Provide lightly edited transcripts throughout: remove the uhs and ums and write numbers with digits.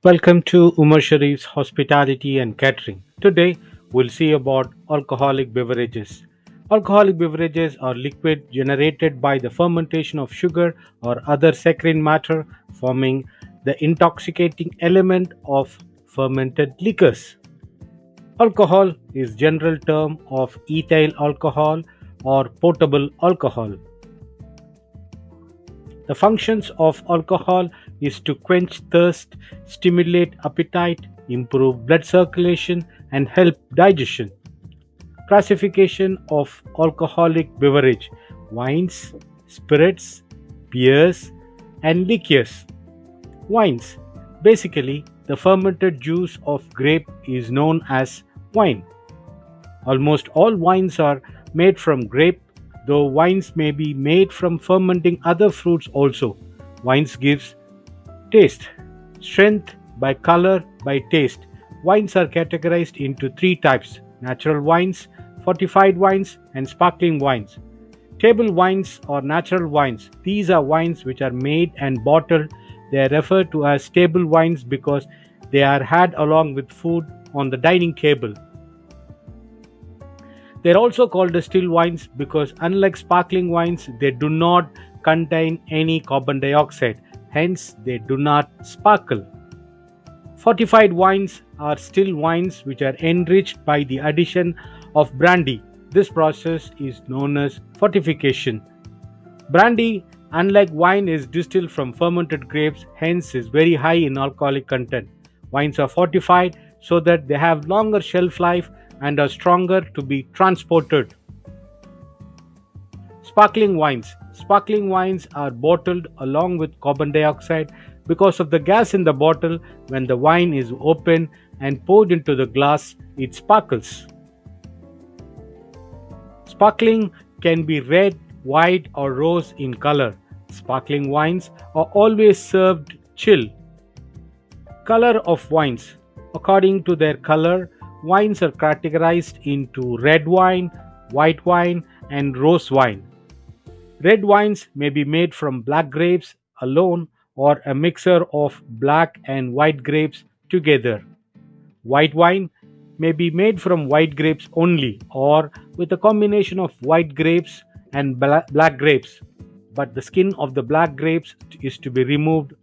Welcome to Umar Sharif's Hospitality and Catering. Today, we'll see about alcoholic beverages. Alcoholic beverages are liquid generated by the fermentation of sugar or other saccharine matter, forming the intoxicating element of fermented liquors. Alcohol is general term of ethyl alcohol or potable alcohol. The functions of alcohol is to quench thirst, stimulate appetite, improve blood circulation, and help digestion. Classification of alcoholic beverage: wines, spirits, beers, and liqueurs. Wines. Basically, the fermented juice of grape is known as wine. Almost all wines are made from grape, though wines may be made from fermenting other fruits also. Wines gives taste, strength by color, by taste. Wines are categorized into three types: natural wines, fortified wines, and sparkling wines. Table wines or natural wines. These are wines which are made and bottled. They are referred to as table wines because they are had along with food on the dining table. They are also called distilled wines because, unlike sparkling wines, they do not contain any carbon dioxide, hence, they do not sparkle. Fortified wines are still wines which are enriched by the addition of brandy. This process is known as fortification. Brandy, unlike wine, is distilled from fermented grapes, hence, is very high in alcoholic content. Wines are fortified so that they have longer shelf life and are stronger to be transported. Sparkling wines. Sparkling wines are bottled along with carbon dioxide because of the gas in the bottle. When the wine is opened and poured into the glass, it sparkles. Sparkling can be red, white, or rose in color. Sparkling wines are always served chill. Color of wines. According to their color, wines are categorized into red wine, white wine, and rose wine. Red wines may be made from black grapes alone or a mixture of black and white grapes together. White wine may be made from white grapes only or with a combination of white grapes and black grapes, but the skin of the black grapes is to be removed.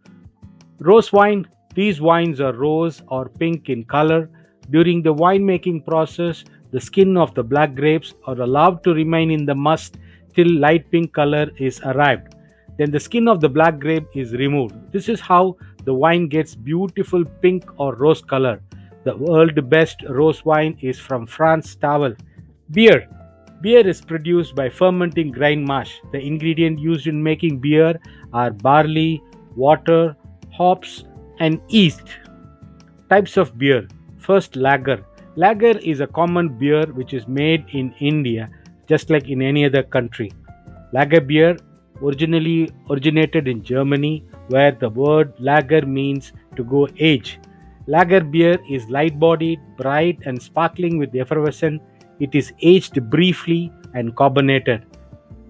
Rose wine. These wines are rose or pink in color. During the winemaking process, the skin of the black grapes are allowed to remain in the must till light pink color is arrived. Then the skin of the black grape is removed. This is how the wine gets beautiful pink or rose color. The world best rose wine is from France, TABLE. Beer. Beer is produced by fermenting grain mash. The ingredients used in making beer are barley, water, hops, and yeast. Types of beer. First, lager. Lager is a common beer which is made in India, just like in any other country. Lager beer originally originated in Germany, where the word lager means to go age. Lager beer is light-bodied, bright, and sparkling with effervescent. It is aged briefly and carbonated.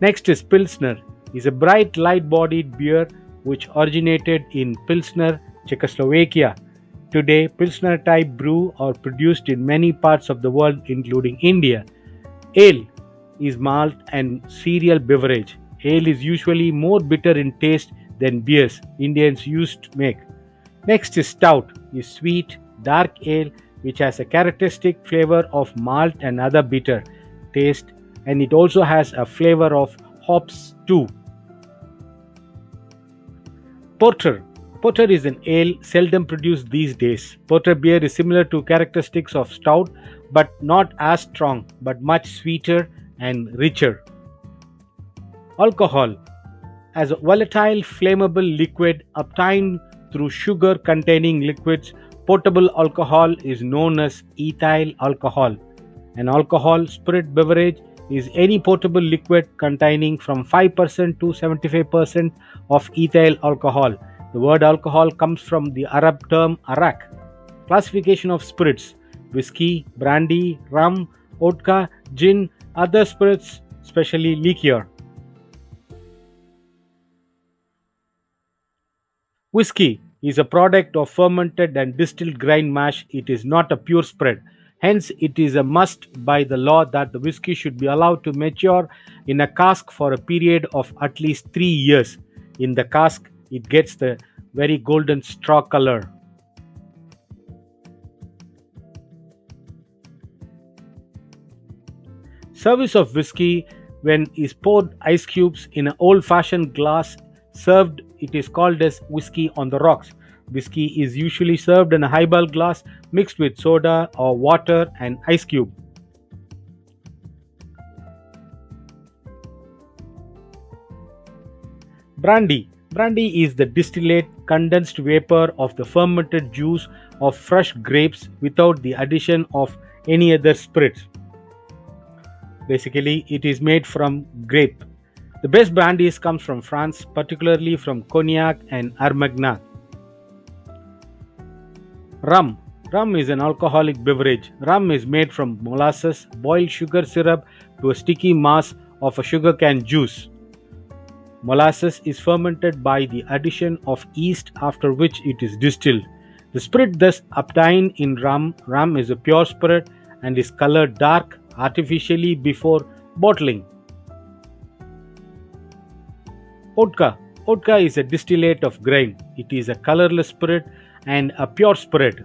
Next is Pilsner. Is a bright, light-bodied beer which originated in Pilsner, Czechoslovakia. Today, Pilsner type brew are produced in many parts of the world, including India. Ale is malt and cereal beverage. Ale is usually more bitter in taste than beers Indians used to make. Next is stout, is sweet, dark ale which has a characteristic flavor of malt and other bitter taste, and it also has a flavor of hops too. Porter. Porter is an ale seldom produced these days. Porter beer is similar to characteristics of stout but not as strong, but much sweeter and richer. Alcohol. As a volatile flammable liquid obtained through sugar containing liquids, potable alcohol is known as ethyl alcohol. An alcohol spirit beverage is any potable liquid containing from 5% to 75% of ethyl alcohol. The word alcohol comes from the Arab term arak. Classification of spirits: whiskey, brandy, rum, vodka, gin, other spirits, especially liqueur. Whiskey. is a product of fermented and distilled grain mash. It is not a pure spread. Hence, it is a must by the law that the whiskey should be allowed to mature in a cask for a period of at least 3 years. In the cask, it gets the very golden straw color. Service of whiskey when is poured ice cubes in an old fashioned glass served, it is called as whiskey on the rocks. Whiskey is usually served in a highball glass mixed with soda or water and ice cube. Brandy. Brandy is the distillate condensed vapor of the fermented juice of fresh grapes without the addition of any other spirits. Basically, it is made from grape. The best brandies comes from France, particularly from Cognac and Armagnac. Rum. Rum is an alcoholic beverage. Rum is made from molasses, boiled sugar syrup to a sticky mass of a sugarcane juice. Molasses is fermented by the addition of yeast, after which it is distilled. The spirit thus obtained in rum is a pure spirit and is colored dark artificially before bottling. Vodka. Vodka is a distillate of grain. It is a colorless spirit and a pure spirit.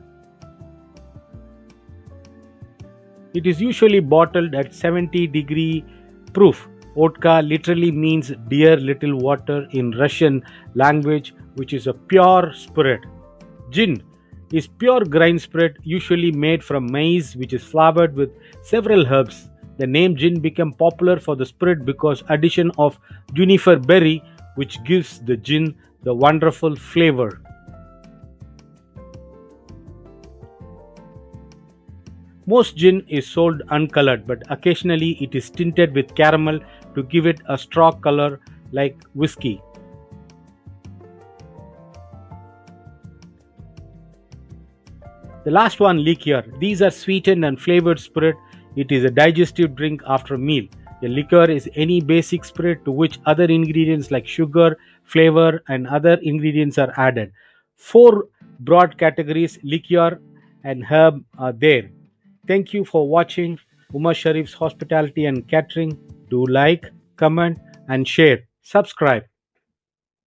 It is usually bottled at 70-degree proof. Vodka literally means dear little water in Russian language, which is a pure spirit. Gin is pure grain spirit usually made from maize, which is flavored with several herbs. The name gin became popular for the spirit because addition of juniper berry, which gives the gin the wonderful flavor. Most gin is sold uncolored, but occasionally it is tinted with caramel to give it a straw color like whiskey. The last one, liqueur. These are sweetened and flavored spirit. It is a digestive drink after a meal. A liqueur is any basic spirit to which other ingredients like sugar, flavor, and other ingredients are added. Four broad categories, liqueur and herb, are there. Thank you for watching Umar Sharif's Hospitality and Catering. Do like, comment, and share. Subscribe.